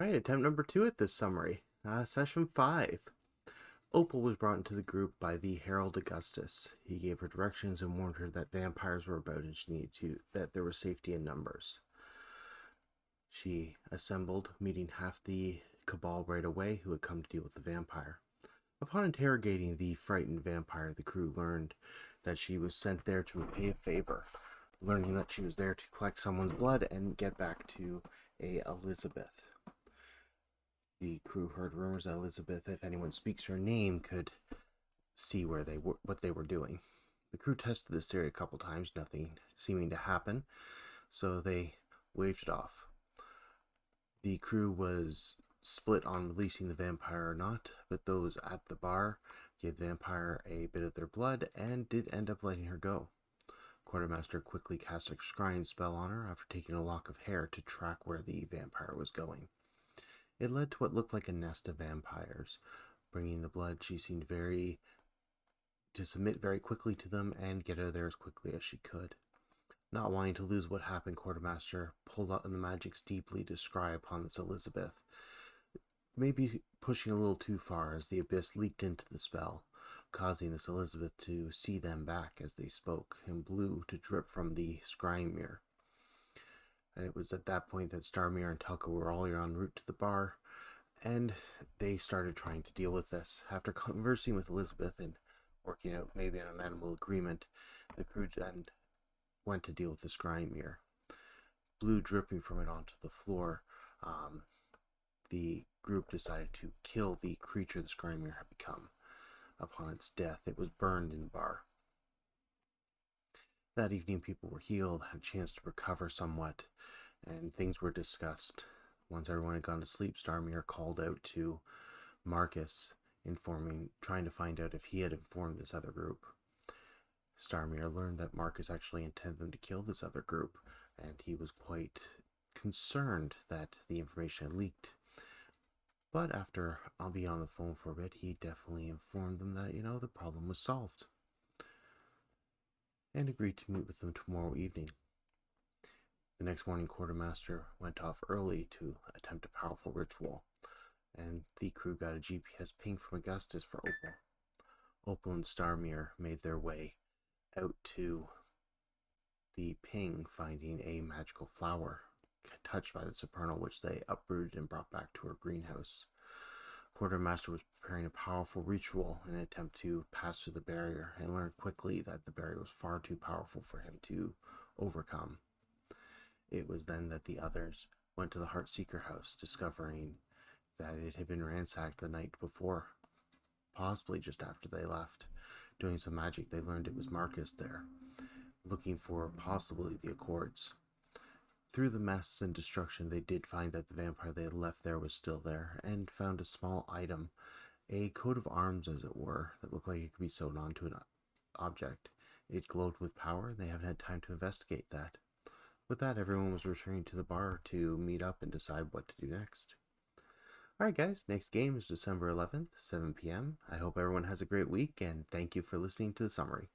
Alright, attempt number 2 at this summary. Session 5. Opal was brought into the group by the Herald Augustus. He gave her directions and warned her that vampires were about and that there was safety in numbers. She assembled, meeting half the cabal right away who had come to deal with the vampire. Upon interrogating the frightened vampire, the crew learned that she was sent there to repay a favor, learning that she was there to collect someone's blood and get back to Elizabeth. The crew heard rumors that Elizabeth, if anyone speaks her name, could see what they were doing. The crew tested this theory a couple times, nothing seeming to happen, so they waved it off. The crew was split on releasing the vampire or not, but those at the bar gave the vampire a bit of their blood and did end up letting her go. Quartermaster quickly cast a scrying spell on her after taking a lock of hair to track where the vampire was going. It led to what looked like a nest of vampires. Bringing the blood, she seemed to submit very quickly to them and get out of there as quickly as she could. Not wanting to lose what happened, Quartermaster pulled out the magics deeply to scry upon this Elizabeth, maybe pushing a little too far as the abyss leaked into the spell, causing this Elizabeth to see them back as they spoke, and blue to drip from the scrying mirror. It was at that point that Starmere and Telka were all en route to the bar, and they started trying to deal with this. After conversing with Elizabeth and working out maybe an amenable agreement, the crew then went to deal with the scrying mirror. Blue dripping from it onto the floor, the group decided to kill the creature the scrying mirror had become. Upon its death, it was burned in the bar. That evening, people were healed, had a chance to recover somewhat, and things were discussed. Once everyone had gone to sleep, Starmere called out to Marcus, trying to find out if he had informed this other group. Starmere learned that Marcus actually intended them to kill this other group, and he was quite concerned that the information had leaked. But after being on the phone for a bit, he definitely informed them that, the problem was solved, and agreed to meet with them tomorrow evening. The next morning, Quartermaster went off early to attempt a powerful ritual, and the crew got a GPS ping from Augustus for Opal. Opal and Starmere made their way out to the ping, finding a magical flower touched by the supernal, which they uprooted and brought back to her greenhouse. Quartermaster was preparing a powerful ritual in an attempt to pass through the barrier, and learned quickly that the barrier was far too powerful for him to overcome. It was then that the others went to the Heartseeker house, discovering that it had been ransacked the night before, possibly just after they left. Doing some magic, they learned it was Marcus there, looking for possibly the Accords. Through the mess and destruction, they did find that the vampire they had left there was still there, and found a small item, a coat of arms as it were, that looked like it could be sewn onto an object. It glowed with power, and they haven't had time to investigate that. With that, everyone was returning to the bar to meet up and decide what to do next. Alright guys, next game is December 11th, 7 p.m. I hope everyone has a great week, and thank you for listening to the summary.